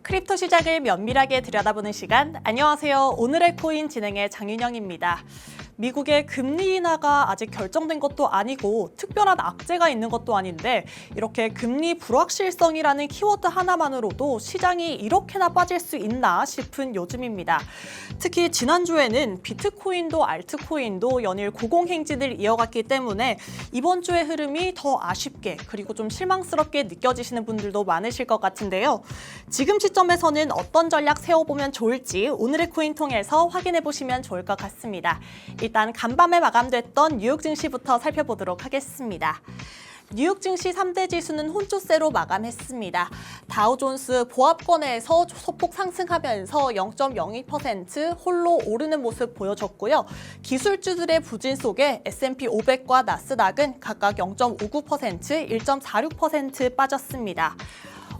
크립토 시장을 면밀하게 들여다보는 시간. 안녕하세요. 오늘의 코인 진행의 장윤영입니다. 미국의 금리 인하가 아직 결정된 것도 아니고 특별한 악재가 있는 것도 아닌데 이렇게 금리 불확실성이라는 키워드 하나만으로도 시장이 이렇게나 빠질 수 있나 싶은 요즘입니다. 특히 지난주에는 비트코인도 알트코인도 연일 고공행진을 이어갔기 때문에 이번 주의 흐름이 더 아쉽게 그리고 좀 실망스럽게 느껴지시는 분들도 많으실 것 같은데요. 지금 시점에서는 어떤 전략 세워보면 좋을지 오늘의 코인 통해서 확인해 보시면 좋을 것 같습니다. 일단 간밤에 마감됐던 뉴욕 증시부터 살펴보도록 하겠습니다. 뉴욕 증시 3대 지수는 혼조세로 마감했습니다. 다우존스 보합권에서 소폭 상승하면서 0.02% 홀로 오르는 모습 보여줬고요. 기술주들의 부진 속에 S&P 500과 나스닥은 각각 0.59%, 1.46% 빠졌습니다.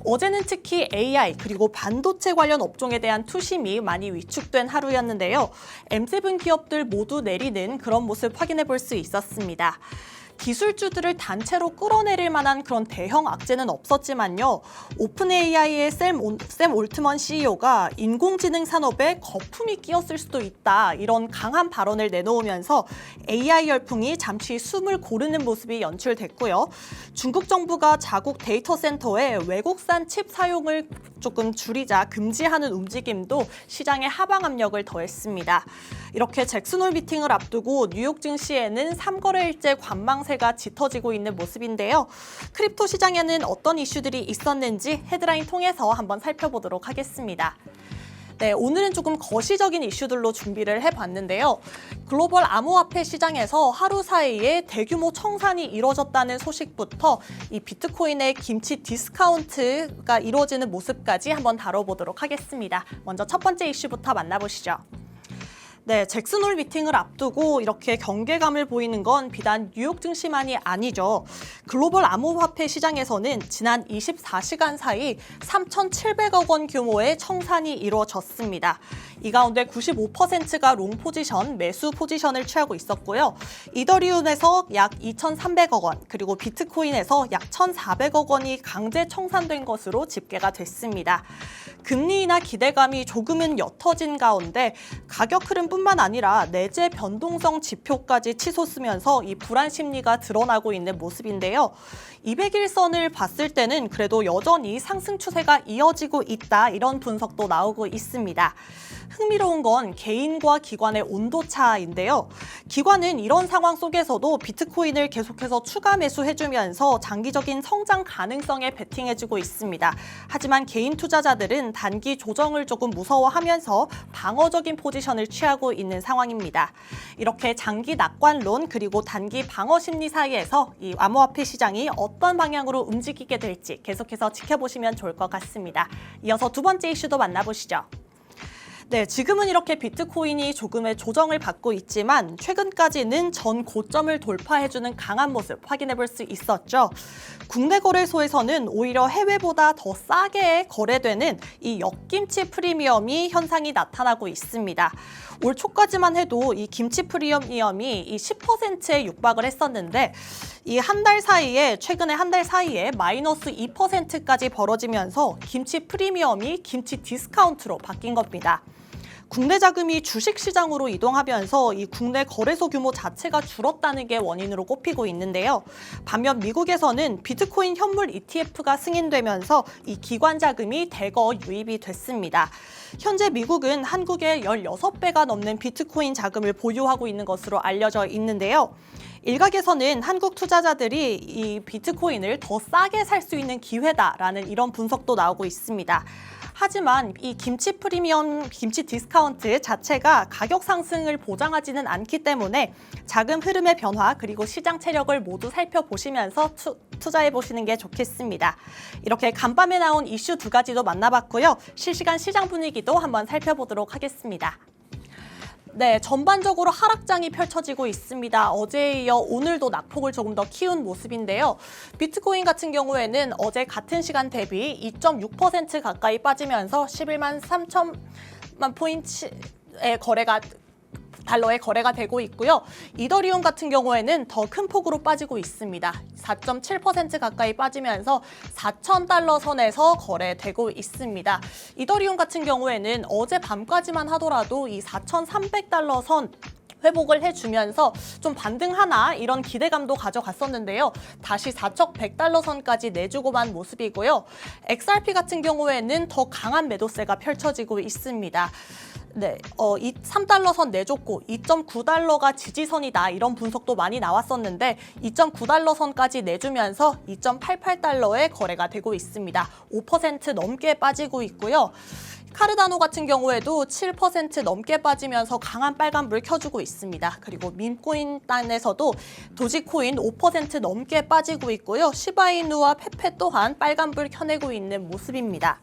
어제는 특히 AI 그리고 반도체 관련 업종에 대한 투심이 많이 위축된 하루였는데요. M7 기업들 모두 내리는 그런 모습 확인해 볼 수 있었습니다. 기술주들을 단체로 끌어내릴 만한 그런 대형 악재는 없었지만요. 오픈 AI의 샘 올트먼 CEO가 인공지능 산업에 거품이 끼었을 수도 있다. 이런 강한 발언을 내놓으면서 AI 열풍이 잠시 숨을 고르는 모습이 연출됐고요. 중국 정부가 자국 데이터 센터에 외국산 칩 사용을 조금 줄이자 금지하는 움직임도 시장에 하방 압력을 더했습니다. 이렇게 잭슨홀 미팅을 앞두고 뉴욕 증시에는 3거래일째 관망세가 짙어지고 있는 모습인데요. 크립토 시장에는 어떤 이슈들이 있었는지 헤드라인 통해서 한번 살펴보도록 하겠습니다. 네, 오늘은 조금 거시적인 이슈들로 준비를 해봤는데요. 글로벌 암호화폐 시장에서 하루 사이에 대규모 청산이 이뤄졌다는 소식부터 이 비트코인의 김치 디스카운트가 이루어지는 모습까지 한번 다뤄보도록 하겠습니다. 먼저 첫 번째 이슈부터 만나보시죠. 네, 잭슨홀 미팅을 앞두고 이렇게 경계감을 보이는 건 비단 뉴욕 증시만이 아니죠. 글로벌 암호화폐 시장에서는 지난 24시간 사이 3,700억 원 규모의 청산이 이루어졌습니다. 이 가운데 95%가 롱 포지션, 매수 포지션을 취하고 있었고요. 이더리움에서 약 2,300억 원, 그리고 비트코인에서 약 1,400억 원이 강제 청산된 것으로 집계가 됐습니다. 금리 인하 기대감이 조금은 옅어진 가운데 가격 흐름뿐만 아니라 내재 변동성 지표까지 치솟으면서 이 불안 심리가 드러나고 있는 모습인데요. 200일선을 봤을 때는 그래도 여전히 상승 추세가 이어지고 있다, 이런 분석도 나오고 있습니다. 흥미로운 건 개인과 기관의 온도차인데요. 기관은 이런 상황 속에서도 비트코인을 계속해서 추가 매수해주면서 장기적인 성장 가능성에 베팅해주고 있습니다. 하지만 개인 투자자들은 단기 조정을 조금 무서워하면서 방어적인 포지션을 취하고 있는 상황입니다. 이렇게 장기 낙관론 그리고 단기 방어 심리 사이에서 이 암호화폐 시장이 어떤 방향으로 움직이게 될지 계속해서 지켜보시면 좋을 것 같습니다. 이어서 두 번째 이슈도 만나보시죠. 네, 지금은 이렇게 비트코인이 조금의 조정을 받고 있지만 최근까지는 전 고점을 돌파해주는 강한 모습 확인해 볼 수 있었죠. 국내 거래소에서는 오히려 해외보다 더 싸게 거래되는 이 역김치 프리미엄이 현상이 나타나고 있습니다. 올 초까지만 해도 이 김치 프리미엄이 이 10%에 육박을 했었는데 이 최근에 한 달 사이에 마이너스 2%까지 벌어지면서 김치 프리미엄이 김치 디스카운트로 바뀐 겁니다. 국내 자금이 주식시장으로 이동하면서 이 국내 거래소 규모 자체가 줄었다는 게 원인으로 꼽히고 있는데요. 반면 미국에서는 비트코인 현물 ETF가 승인되면서 이 기관 자금이 대거 유입이 됐습니다. 현재 미국은 한국의 16배가 넘는 비트코인 자금을 보유하고 있는 것으로 알려져 있는데요. 일각에서는 한국 투자자들이 이 비트코인을 더 싸게 살 수 있는 기회다라는 이런 분석도 나오고 있습니다. 하지만 이 김치 프리미엄, 김치 디스카운트 자체가 가격 상승을 보장하지는 않기 때문에 자금 흐름의 변화 그리고 시장 체력을 모두 살펴보시면서 투자해 보시는 게 좋겠습니다. 이렇게 간밤에 나온 이슈 두 가지도 만나봤고요. 실시간 시장 분위기도 한번 살펴보도록 하겠습니다. 네, 전반적으로 하락장이 펼쳐지고 있습니다. 어제에 이어 오늘도 낙폭을 조금 더 키운 모습인데요. 비트코인 같은 경우에는 어제 같은 시간 대비 2.6% 가까이 빠지면서 11만 3천만 포인트의 거래가 달러에 거래가 되고 있고요. 이더리움 같은 경우에는 더 큰 폭으로 빠지고 있습니다. 4.7% 가까이 빠지면서 4,000달러 선에서 거래되고 있습니다. 이더리움 같은 경우에는 어제 밤까지만 하더라도 이 4,300달러 선 회복을 해주면서 좀 반등하나 이런 기대감도 가져갔었는데요. 다시 4,100달러 선까지 내주고만 모습이고요. XRP 같은 경우에는 더 강한 매도세가 펼쳐지고 있습니다. 네, 3달러 선 내줬고 2.9달러가 지지선이다 이런 분석도 많이 나왔었는데 2.9달러 선까지 내주면서 2.88달러에 거래가 되고 있습니다. 5% 넘게 빠지고 있고요. 카르다노 같은 경우에도 7% 넘게 빠지면서 강한 빨간불 켜주고 있습니다. 그리고 밈코인 단에서도 도지코인 5% 넘게 빠지고 있고요. 시바이누와 페페 또한 빨간불 켜내고 있는 모습입니다.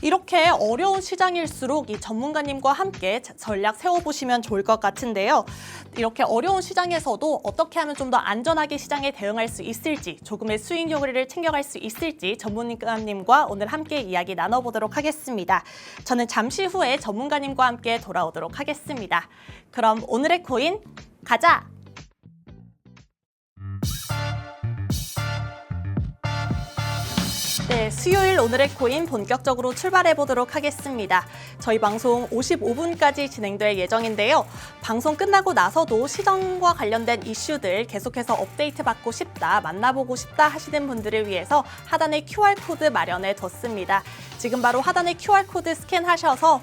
이렇게 어려운 시장일수록 이 전문가님과 함께 전략 세워보시면 좋을 것 같은데요. 이렇게 어려운 시장에서도 어떻게 하면 좀 더 안전하게 시장에 대응할 수 있을지, 조금의 수익률을 챙겨갈 수 있을지 전문가님과 오늘 함께 이야기 나눠보도록 하겠습니다. 저는 잠시 후에 전문가님과 함께 돌아오도록 하겠습니다. 그럼 오늘의 코인 가자! 네, 수요일 오늘의 코인 본격적으로 출발해 보도록 하겠습니다. 저희 방송 55분까지 진행될 예정인데요. 방송 끝나고 나서도 시장과 관련된 이슈들 계속해서 업데이트 받고 싶다, 만나보고 싶다 하시는 분들을 위해서 하단에 QR코드 마련해 뒀습니다. 지금 바로 하단에 QR코드 스캔하셔서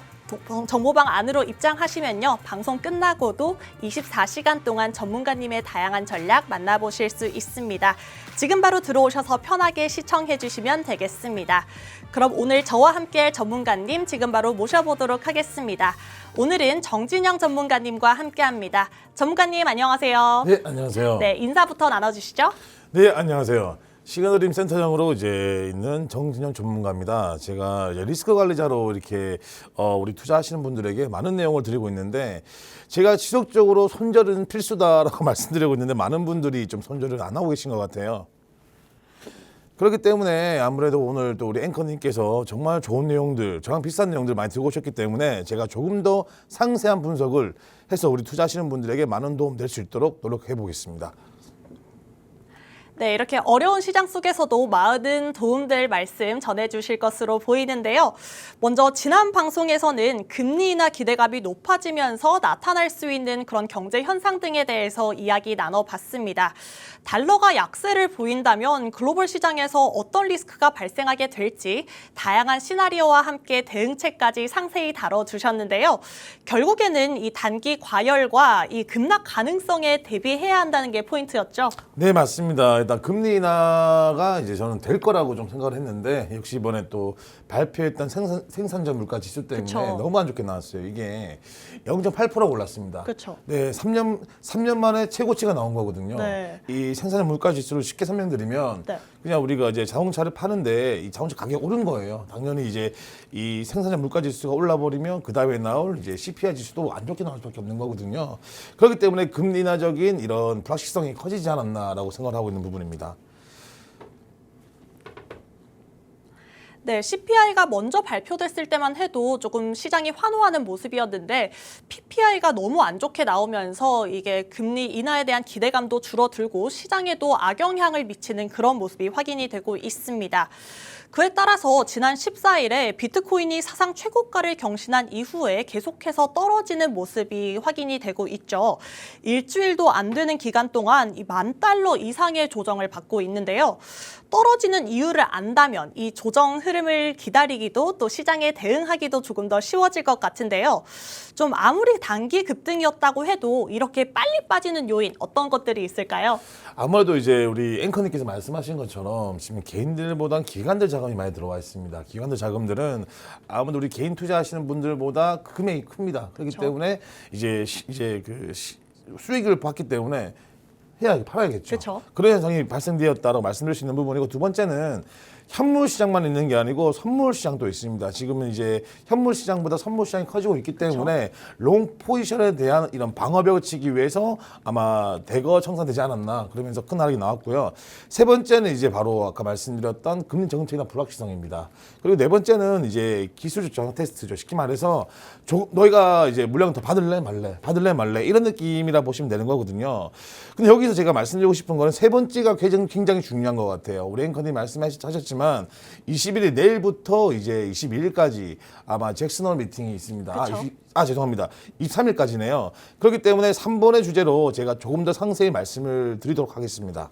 정보방 안으로 입장하시면요. 방송 끝나고도 24시간 동안 전문가님의 다양한 전략 만나보실 수 있습니다. 지금 바로 들어오셔서 편하게 시청해 주시면 되겠습니다. 그럼 오늘 저와 함께할 전문가님 지금 바로 모셔보도록 하겠습니다. 오늘은 정진영 전문가님과 함께합니다. 전문가님 안녕하세요. 네, 안녕하세요. 네, 인사부터 나눠주시죠. 네, 안녕하세요. 시그널림 센터장으로 이제 있는 정진영 전문가입니다. 제가 이제 리스크 관리자로 이렇게 우리 투자하시는 분들에게 많은 내용을 드리고 있는데 제가 지속적으로 손절은 필수다라고 말씀드리고 있는데 많은 분들이 좀 손절을 안 하고 계신 것 같아요. 그렇기 때문에 아무래도 오늘 또 우리 앵커님께서 정말 좋은 내용들, 저랑 비슷한 내용들 많이 들고 오셨기 때문에 제가 조금 더 상세한 분석을 해서 우리 투자하시는 분들에게 많은 도움 될 수 있도록 노력해 보겠습니다. 네, 이렇게 어려운 시장 속에서도 많은 도움될 말씀 전해주실 것으로 보이는데요. 먼저 지난 방송에서는 금리 인하 기대감이 높아지면서 나타날 수 있는 그런 경제 현상 등에 대해서 이야기 나눠봤습니다. 달러가 약세를 보인다면 글로벌 시장에서 어떤 리스크가 발생하게 될지 다양한 시나리오와 함께 대응책까지 상세히 다뤄주셨는데요. 결국에는 이 단기 과열과 이 급락 가능성에 대비해야 한다는 게 포인트였죠. 네, 맞습니다. 일단 금리 인하가 이제 저는 될 거라고 좀 생각을 했는데 역시 이번에 또 발표했던 생산자 물가 지수 때문에 그쵸. 너무 안 좋게 나왔어요. 이게 0.8% 올랐습니다. 그렇죠. 네, 3년 만에 최고치가 나온 거거든요. 네. 이 생산자 물가 지수를 쉽게 설명드리면 네. 그냥 우리가 이제 자동차를 파는데 이 자동차 가격이 오른 거예요. 당연히 이제 이 생산자 물가 지수가 올라 버리면 그 다음에 나올 이제 CPI 지수도 안 좋게 나올 수밖에 없는 거거든요. 그렇기 때문에 금리 인하적인 이런 불확실성이 커지지 않았나라고 생각을 하고 있는 부분입니다. 네, CPI가 먼저 발표됐을 때만 해도 조금 시장이 환호하는 모습이었는데 PPI가 너무 안 좋게 나오면서 이게 금리 인하에 대한 기대감도 줄어들고 시장에도 악영향을 미치는 그런 모습이 확인이 되고 있습니다. 그에 따라서 지난 14일에 비트코인이 사상 최고가를 경신한 이후에 계속해서 떨어지는 모습이 확인이 되고 있죠. 일주일도 안 되는 기간 동안 이 $10,000 이상의 조정을 받고 있는데요. 떨어지는 이유를 안다면 이 조정 흐름을 기다리기도 또 시장에 대응하기도 조금 더 쉬워질 것 같은데요. 좀 아무리 단기 급등이었다고 해도 이렇게 빨리 빠지는 요인 어떤 것들이 있을까요? 아무래도 이제 우리 앵커님께서 말씀하신 것처럼 지금 개인들보다는 기관들 자금이 많이 들어와 있습니다. 기관들 자금들은 아무래도 우리 개인 투자하시는 분들보다 금액이 큽니다. 그렇기 그렇죠. 때문에 이제 수익을 받기 때문에 팔아야겠죠. 그렇죠. 그런 현상이 발생되었다고 말씀드릴 수 있는 부분이고 두 번째는 현물 시장만 있는 게 아니고 선물 시장도 있습니다. 지금은 이제 현물 시장보다 선물 시장이 커지고 있기 때문에 롱 포지션에 대한 이런 방어벽을 치기 위해서 아마 대거 청산되지 않았나 그러면서 큰 하락이 나왔고요. 세 번째는 이제 바로 아까 말씀드렸던 금리 정책이나 불확실성입니다. 그리고 네 번째는 이제 기술적 저항 테스트죠. 쉽게 말해서 너희가 이제 물량 더 받을래 말래 이런 느낌이라 보시면 되는 거거든요. 근데 여기서 제가 말씀드리고 싶은 거는 세 번째가 굉장히 중요한 것 같아요. 우리 앵커님 말씀하셨지만 21일 내일부터 이제 22일까지 아마 잭슨홀 미팅이 있습니다. 죄송합니다. 23일까지네요. 그렇기 때문에 3번의 주제로 제가 조금 더 상세히 말씀을 드리도록 하겠습니다.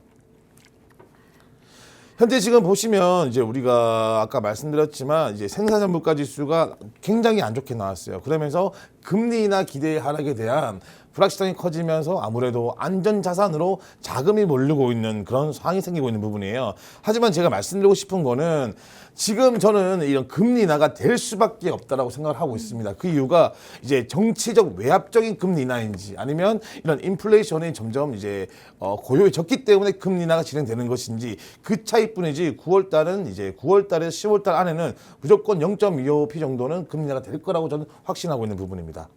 현재 지금 보시면 이제 우리가 아까 말씀드렸지만 이제 생산자 물가 지수가 굉장히 안 좋게 나왔어요. 그러면서 금리나 기대 하락에 대한 불확실성이 커지면서 아무래도 안전자산으로 자금이 몰리고 있는 그런 상황이 생기고 있는 부분이에요. 하지만 제가 말씀드리고 싶은 거는 지금 저는 이런 금리 인하가 될 수밖에 없다라고 생각을 하고 있습니다. 그 이유가 이제 정치적 외압적인 금리 인하인지 아니면 이런 인플레이션이 점점 이제 고요히 적기 때문에 금리 인하가 진행되는 것인지 그 차이뿐이지 9월달은 이제 9월달에서 10월달 안에는 무조건 0.25p 정도는 금리 인하가 될 거라고 저는 확신하고 있는 부분입니다.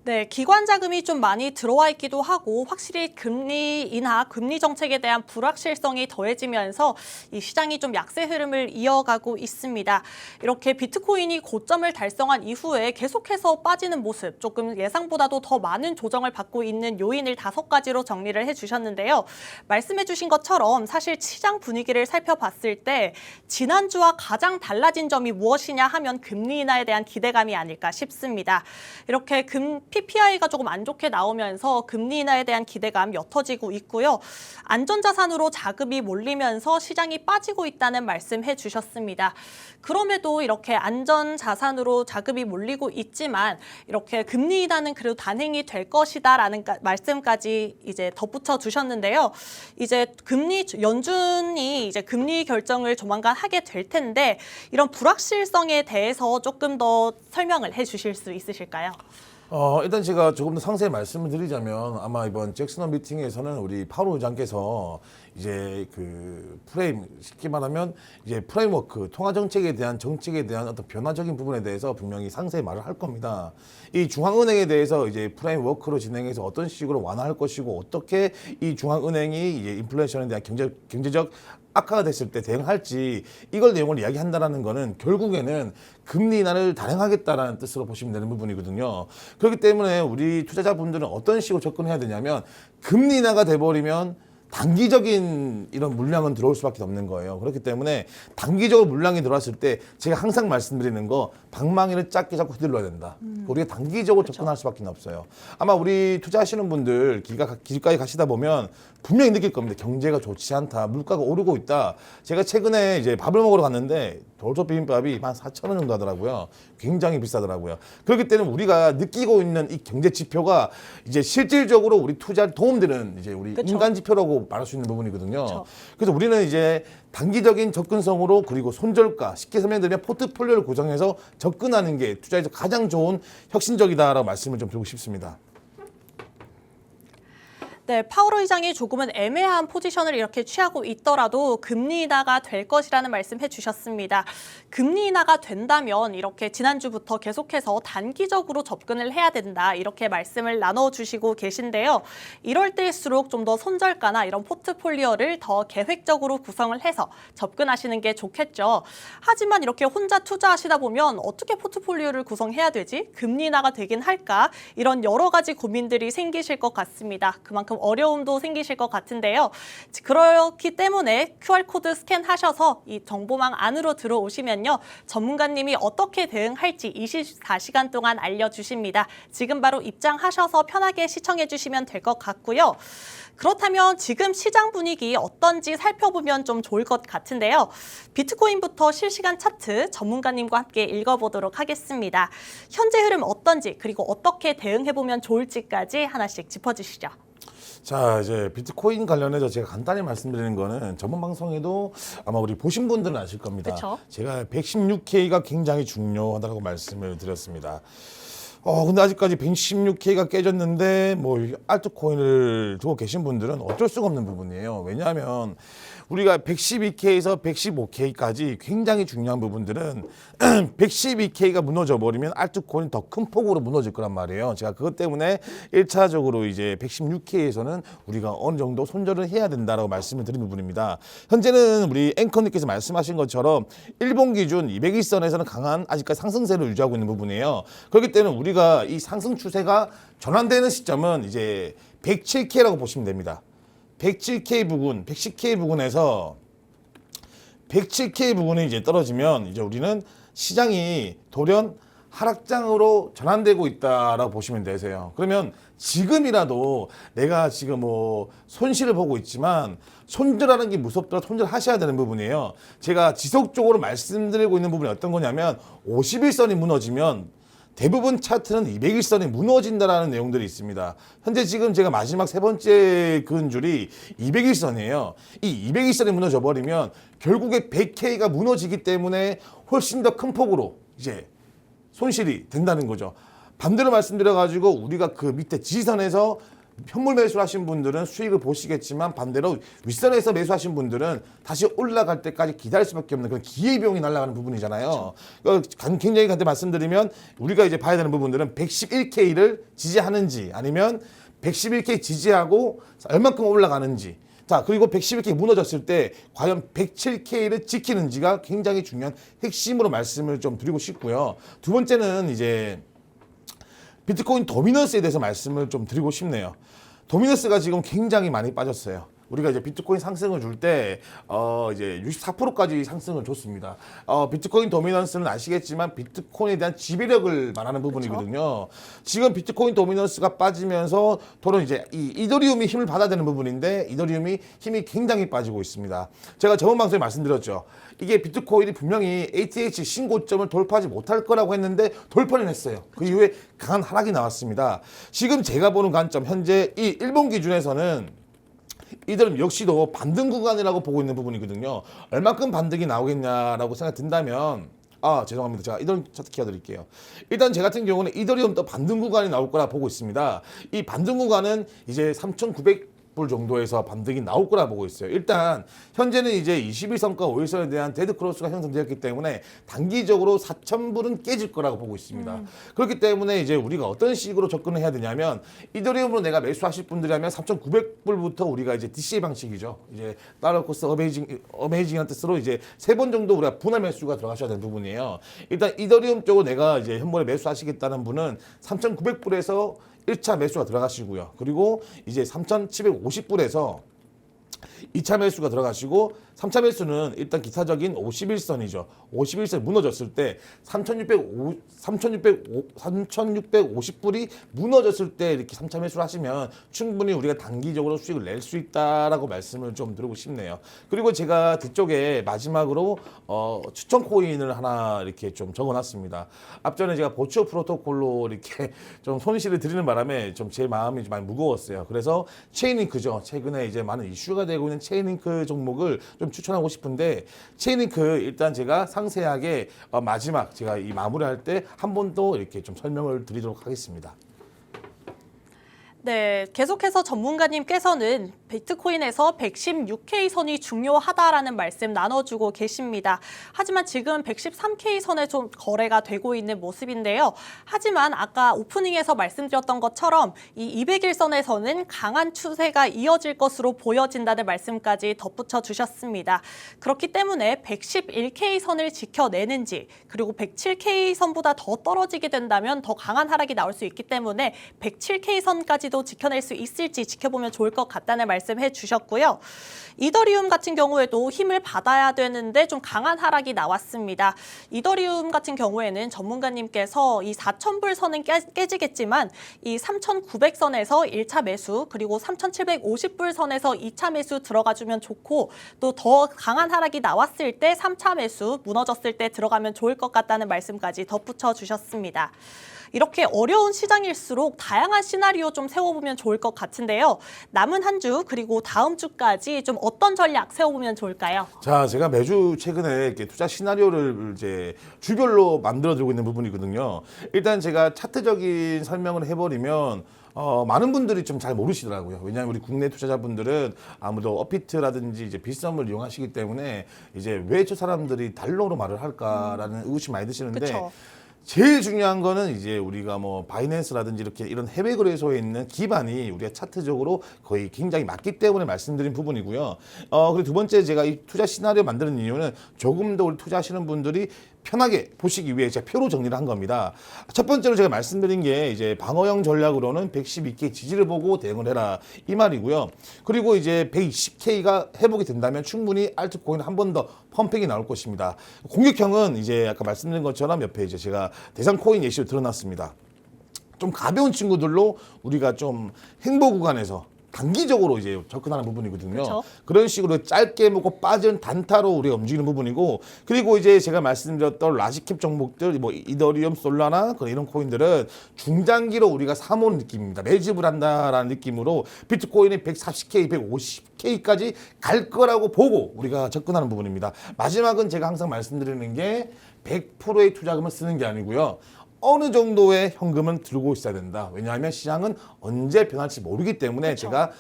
네, 기관 자금이 좀 많이 들어와 있기도 하고 확실히 금리 인하, 금리 정책에 대한 불확실성이 더해지면서 이 시장이 좀 약세 흐름을 이어가고 있습니다. 이렇게 비트코인이 고점을 달성한 이후에 계속해서 빠지는 모습, 조금 예상보다도 더 많은 조정을 받고 있는 요인을 5가지로 정리를 해주셨는데요. 말씀해주신 것처럼 사실 시장 분위기를 살펴봤을 때 지난주와 가장 달라진 점이 무엇이냐 하면 금리 인하에 대한 기대감이 아닐까 싶습니다. 이렇게 PPI가 조금 안 좋게 나오면서 금리 인하에 대한 기대감 옅어지고 있고요. 안전자산으로 자금이 몰리면서 시장이 빠지고 있다는 말씀해 주셨습니다. 그럼에도 이렇게 안전자산으로 자금이 몰리고 있지만 이렇게 금리 인하는 그래도 단행이 될 것이다라는 말씀까지 이제 덧붙여 주셨는데요. 이제 연준이 이제 금리 결정을 조만간 하게 될 텐데 이런 불확실성에 대해서 조금 더 설명을 해 주실 수 있으실까요? 일단 제가 조금 더 상세히 말씀을 드리자면 아마 이번 잭슨홀 미팅에서는 우리 파월 의장께서 이제 그 쉽게 말하면 이제 프레임워크, 통화 정책에 대한 어떤 변화적인 부분에 대해서 분명히 상세히 말을 할 겁니다. 이 중앙은행에 대해서 이제 프레임워크로 진행해서 어떤 식으로 완화할 것이고 어떻게 이 중앙은행이 이제 인플레이션에 대한 경제적 악화가 됐을 때 대응할지 이걸 내용을 이야기한다라는 거는 결국에는 금리 인하를 단행하겠다라는 뜻으로 보시면 되는 부분이거든요. 그렇기 때문에 우리 투자자분들은 어떤 식으로 접근해야 되냐면 금리 인하가 돼버리면 단기적인 이런 물량은 들어올 수밖에 없는 거예요. 그렇기 때문에 단기적으로 물량이 들어왔을 때 제가 항상 말씀드리는 거 방망이를 짧게 잡고 휘둘러야 된다. 우리가 단기적으로 접근할 수밖에 없어요. 아마 우리 투자하시는 분들 길가에 가시다 보면 분명히 느낄 겁니다. 경제가 좋지 않다. 물가가 오르고 있다. 제가 최근에 이제 밥을 먹으러 갔는데 돌솥 비빔밥이 한 4,000원 정도 하더라고요. 굉장히 비싸더라고요. 그렇기 때문에 우리가 느끼고 있는 이 경제 지표가 이제 실질적으로 우리 투자에 도움되는 이제 우리 인간 지표라고 말할 수 있는 부분이거든요. 그래서 우리는 이제 단기적인 접근성으로 그리고 손절가, 쉽게 설명드리면 포트폴리오를 구성해서 접근하는 게 투자에서 가장 좋은 혁신적이다라고 말씀을 좀 드리고 싶습니다. 네, 파월 의장이 조금은 애매한 포지션을 이렇게 취하고 있더라도 금리 인하가 될 것이라는 말씀 해주셨습니다. 금리 인하가 된다면 이렇게 지난주부터 계속해서 단기적으로 접근을 해야 된다 이렇게 말씀을 나눠주시고 계신데요. 이럴 때일수록 좀 더 손절가나 이런 포트폴리오를 더 계획적으로 구성을 해서 접근하시는 게 좋겠죠. 하지만 이렇게 혼자 투자하시다 보면 어떻게 포트폴리오를 구성해야 되지? 금리 인하가 되긴 할까? 이런 여러 가지 고민들이 생기실 것 같습니다. 그만큼 어려움도 생기실 것 같은데요. 그렇기 때문에 QR코드 스캔하셔서 이 정보망 안으로 들어오시면요. 전문가님이 어떻게 대응할지 24시간 동안 알려주십니다. 지금 바로 입장하셔서 편하게 시청해 주시면 될 것 같고요. 그렇다면 지금 시장 분위기 어떤지 살펴보면 좀 좋을 것 같은데요. 비트코인부터 실시간 차트 전문가님과 함께 읽어보도록 하겠습니다. 현재 흐름 어떤지 그리고 어떻게 대응해보면 좋을지까지 하나씩 짚어주시죠. 자, 이제 비트코인 관련해서 제가 간단히 말씀드리는 거는 저번 방송에도 아마 우리 보신 분들은 아실 겁니다. 그쵸? 제가 116K가 굉장히 중요하다고 말씀을 드렸습니다. 근데 아직까지 116K가 깨졌는데 뭐 알트코인을 두고 계신 분들은 어쩔 수가 없는 부분이에요. 왜냐하면 우리가 112K에서 115K까지 굉장히 중요한 부분들은 112K가 무너져 버리면 알트코인이 더 큰 폭으로 무너질 거란 말이에요. 제가 그것 때문에 1차적으로 이제 116K에서는 우리가 어느 정도 손절을 해야 된다라고 말씀을 드린 부분입니다. 현재는 우리 앵커님께서 말씀하신 것처럼 일본 기준 200일선에서는 강한 아직까지 상승세를 유지하고 있는 부분이에요. 그렇기 때문에 우리가 이 상승 추세가 전환되는 시점은 이제 107K라고 보시면 됩니다. 107K 부근, 110K 부근에서 107K 부근이 이제 떨어지면 이제 우리는 시장이 돌연 하락장으로 전환되고 있다라고 보시면 되세요. 그러면 지금이라도 내가 지금 뭐 손실을 보고 있지만 손절하는 게 무섭더라도 손절하셔야 되는 부분이에요. 제가 지속적으로 말씀드리고 있는 부분이 어떤 거냐면 51선이 무너지면 대부분 차트는 200일선이 무너진다라는 내용들이 있습니다. 현재 지금 제가 마지막 세 번째 근줄이 200일선이에요. 이 200일선이 무너져 버리면 결국에 100K가 무너지기 때문에 훨씬 더 큰 폭으로 이제 손실이 된다는 거죠. 반대로 말씀드려가지고 우리가 그 밑에 지지선에서 현물 매수를 하신 분들은 수익을 보시겠지만 반대로 윗선에서 매수하신 분들은 다시 올라갈 때까지 기다릴 수밖에 없는 그런 기회비용이 날아가는 부분이잖아요. 그러니까 굉장히 간단히 말씀드리면 우리가 이제 봐야 되는 부분들은 111K를 지지하는지 아니면 111K 지지하고 얼만큼 올라가는지 자 그리고 111K 무너졌을 때 과연 107K를 지키는지가 굉장히 중요한 핵심으로 말씀을 좀 드리고 싶고요. 두 번째는 이제 비트코인 도미넌스에 대해서 말씀을 좀 드리고 싶네요. 도미넌스가 지금 굉장히 많이 빠졌어요. 우리가 이제 비트코인 상승을 줄 때 이제 64%까지 상승을 줬습니다. 비트코인 도미넌스는 아시겠지만 비트코인에 대한 지배력을 말하는 부분이거든요. 지금 비트코인 도미넌스가 빠지면서 도로 이제 이 이더리움이 힘을 받아야 되는 부분인데 이더리움이 힘이 굉장히 빠지고 있습니다. 제가 저번 방송에 말씀드렸죠. 이게 비트코인이 분명히 ATH 신고점을 돌파하지 못할 거라고 했는데 돌파를 했어요. 그 이후에 강한 하락이 나왔습니다. 지금 제가 보는 관점 현재 이 일본 기준에서는 이들은 역시도 반등 구간이라고 보고 있는 부분이거든요. 얼마큼 반등이 나오겠냐라고 생각 든다면 죄송합니다. 제가 이더리움 차트 키워드릴게요. 일단 제 같은 경우는 이더리움 또 반등 구간이 나올 거라 보고 있습니다. 이 반등 구간은 이제 3,900불 정도에서 반등이 나올 거라 보고 있어요. 일단 현재는 이제 21선과 5일선에 대한 데드 크로스가 형성되었기 때문에 단기적으로 4,000불은 깨질 거라고 보고 있습니다. 그렇기 때문에 이제 우리가 어떤 식으로 접근을 해야 되냐면 이더리움으로 내가 매수하실 분들이라면 3,900불부터 우리가 이제 DCA 방식이죠. 이제 달러 코스트 어메이징이라는 뜻으로 이제 3번 정도 우리가 분할 매수가 들어가셔야 되는 부분이에요. 일단 이더리움 쪽으로 내가 이제 현물에 매수하시겠다는 분은 3,900불에서 1차 매수가 들어가시고요. 그리고 이제 3,750불에서 2차 매수가 들어가시고 3차 매수는 일단 기타적인 51선이죠. 51선이 무너졌을 때 3,650불이 무너졌을 때 이렇게 3차 매수를 하시면 충분히 우리가 단기적으로 수익을 낼 수 있다라고 말씀을 좀 드리고 싶네요. 그리고 제가 뒤쪽에 마지막으로 추천 코인을 하나 이렇게 좀 적어놨습니다. 앞전에 제가 보초 프로토콜로 이렇게 좀 손실을 드리는 바람에 좀 제 마음이 좀 많이 무거웠어요. 그래서 체인링크죠. 최근에 이제 많은 이슈가 되고 있는 체인링크 종목을 좀 추천하고 싶은데 체인링크 일단 제가 상세하게 마지막 제가 이 마무리할 때 한 번 더 이렇게 좀 설명을 드리도록 하겠습니다. 네, 계속해서 전문가님께서는 비트코인에서 116K 선이 중요하다라는 말씀 나눠주고 계십니다. 하지만 지금 113K 선에 좀 거래가 되고 있는 모습인데요. 하지만 아까 오프닝에서 말씀드렸던 것처럼 이 200일선에서는 강한 추세가 이어질 것으로 보여진다는 말씀까지 덧붙여 주셨습니다. 그렇기 때문에 111K 선을 지켜내는지 그리고 107K 선보다 더 떨어지게 된다면 더 강한 하락이 나올 수 있기 때문에 107K 선까지 도 지켜낼 수 있을지 지켜보면 좋을 것 같다는 말씀해 주셨고요. 이더리움 같은 경우에도 힘을 받아야 되는데 좀 강한 하락이 나왔습니다. 이더리움 같은 경우에는 전문가님께서 이 4,000불 선은 깨지겠지만 이 3,900선에서 1차 매수 그리고 3,750불 선에서 2차 매수 들어가주면 좋고 또 더 강한 하락이 나왔을 때 3차 매수 무너졌을 때 들어가면 좋을 것 같다는 말씀까지 덧붙여 주셨습니다. 이렇게 어려운 시장일수록 다양한 시나리오 좀 세워보면 좋을 것 같은데요. 남은 한 주 그리고 다음 주까지 좀 어떤 전략 세워보면 좋을까요? 자, 제가 매주 최근에 이렇게 투자 시나리오를 이제 주별로 만들어 드리고 있는 부분이거든요. 일단 제가 차트적인 설명을 해버리면 많은 분들이 좀 잘 모르시더라고요. 왜냐하면 우리 국내 투자자분들은 아무래도 어피트라든지 이제 빗썸을 이용하시기 때문에 이제 왜 저 사람들이 달러로 말을 할까라는 의구심 많이 드시는데 그쵸. 제일 중요한 거는 이제 우리가 뭐 바이낸스라든지 이렇게 이런 해외 거래소에 있는 기반이 우리가 차트적으로 거의 굉장히 맞기 때문에 말씀드린 부분이고요. 그리고 두 번째 제가 이 투자 시나리오 만드는 이유는 조금 더 우리 투자하시는 분들이 편하게 보시기 위해 제가 표로 정리를 한 겁니다. 첫 번째로 제가 말씀드린 게 이제 방어형 전략으로는 112K 지지를 보고 대응을 해라 이 말이고요. 그리고 이제 120K가 회복이 된다면 충분히 알트코인 한 번 더 펌핑이 나올 것입니다. 공격형은 이제 아까 말씀드린 것처럼 옆에 이제 제가 대상 코인 예시로 드러났습니다. 좀 가벼운 친구들로 우리가 좀 행보 구간에서 단기적으로 이제 접근하는 부분이거든요. 그쵸. 그런 식으로 짧게 먹고 빠진 단타로 우리가 움직이는 부분이고, 그리고 이제 제가 말씀드렸던 라지캡 종목들, 뭐 이더리움, 솔라나 그런 이런 코인들은 중장기로 우리가 사모는 느낌입니다. 매집을 한다라는 느낌으로 비트코인이 140K, 150K까지 갈 거라고 보고 우리가 접근하는 부분입니다. 마지막은 제가 항상 말씀드리는 게 100%의 투자금을 쓰는 게 아니고요. 어느 정도의 현금은 들고 있어야 된다. 왜냐하면 시장은 언제 변할지 모르기 때문에 그쵸. 제가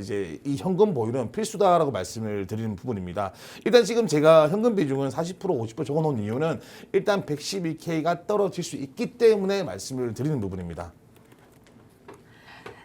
이제 이 현금 보유는 필수다라고 말씀을 드리는 부분입니다. 일단 지금 제가 현금 비중은 40% 50% 적어놓은 이유는 일단 112K가 떨어질 수 있기 때문에 말씀을 드리는 부분입니다.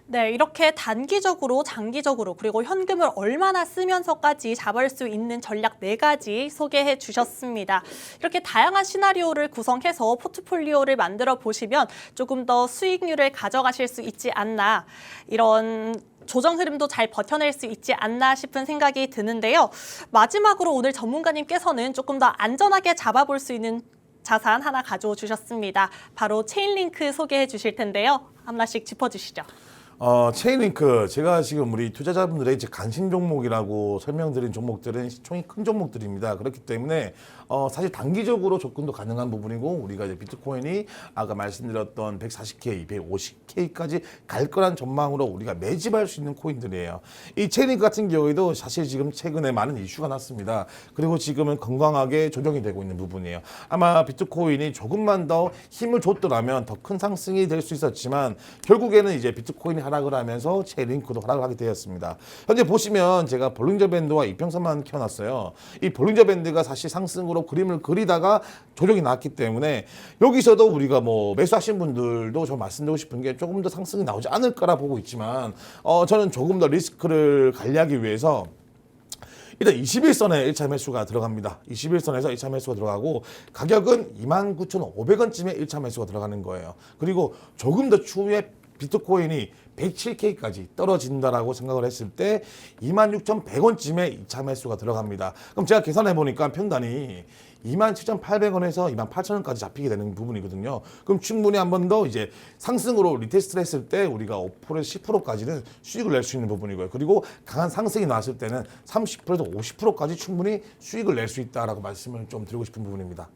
네, 이렇게 단기적으로, 장기적으로, 그리고 현금을 얼마나 쓰면서까지 잡을 수 있는 전략 4가지 소개해 주셨습니다. 이렇게 다양한 시나리오를 구성해서 포트폴리오를 만들어 보시면 조금 더 수익률을 가져가실 수 있지 않나, 이런 조정 흐름도 잘 버텨낼 수 있지 않나 싶은 생각이 드는데요. 마지막으로 오늘 전문가님께서는 조금 더 안전하게 잡아볼 수 있는 자산 하나 가져오 주셨습니다. 바로 체인링크 소개해 주실 텐데요. 하나씩 짚어주시죠. 체인링크, 제가 지금 우리 투자자분들의 이제 관심 종목이라고 설명드린 종목들은 시총이 큰 종목들입니다. 그렇기 때문에 사실 단기적으로 접근도 가능한 부분이고, 우리가 이제 비트코인이 아까 말씀드렸던 140K, 150K까지 갈 거란 전망으로 우리가 매집할 수 있는 코인들이에요. 이 체인링크 같은 경우에도 사실 지금 최근에 많은 이슈가 났습니다. 그리고 지금은 건강하게 조정이 되고 있는 부분이에요. 아마 비트코인이 조금만 더 힘을 줬더라면 더 큰 상승이 될 수 있었지만, 결국에는 이제 비트코인이 하락을 하면서 체인링크도 하락을 하게 되었습니다. 현재 보시면 제가 볼린저 밴드와 이평선만 켜놨어요. 이 볼린저 밴드가 사실 상승으로 그림을 그리다가 조정이 나왔기 때문에 여기서도 우리가 뭐 매수하신 분들도 저 말씀드리고 싶은 게 조금 더 상승이 나오지 않을까라 보고 있지만, 저는 조금 더 리스크를 관리하기 위해서 일단 21선에 1차 매수가 들어갑니다. 21선에서 1차 매수가 들어가고, 가격은 29,500원쯤에 1차 매수가 들어가는 거예요. 그리고 조금 더 추후에 비트코인이 107K까지 떨어진다라고 생각을 했을 때 26,100원쯤에 2차 매수가 들어갑니다. 그럼 제가 계산해 보니까 평단이 27,800원에서 28,000원까지 잡히게 되는 부분이거든요. 그럼 충분히 한 번 더 이제 상승으로 리테스트를 했을 때 우리가 5%에서 10%까지는 수익을 낼 수 있는 부분이고요. 그리고 강한 상승이 나왔을 때는 30%에서 50%까지 충분히 수익을 낼 수 있다라고 말씀을 좀 드리고 싶은 부분입니다.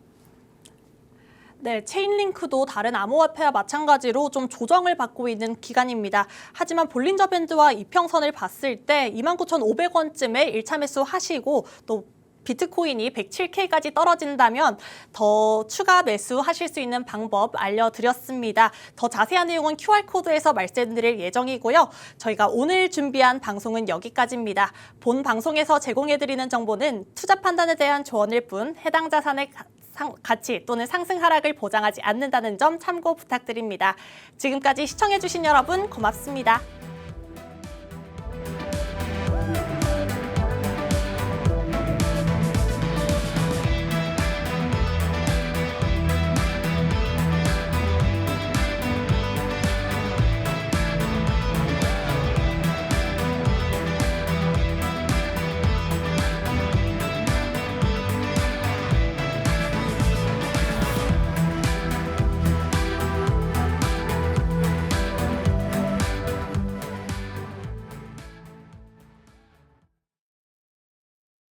네, 체인링크도 다른 암호화폐와 마찬가지로 좀 조정을 받고 있는 기간입니다. 하지만 볼린저 밴드와 이평선을 봤을 때 29,500원쯤에 1차 매수 하시고, 또 비트코인이 107K까지 떨어진다면 더 추가 매수하실 수 있는 방법 알려드렸습니다. 더 자세한 내용은 QR코드에서 말씀드릴 예정이고요. 저희가 오늘 준비한 방송은 여기까지입니다. 본 방송에서 제공해드리는 정보는 투자 판단에 대한 조언일 뿐 해당 자산의 가치 또는 상승 하락을 보장하지 않는다는 점 참고 부탁드립니다. 지금까지 시청해주신 여러분 고맙습니다.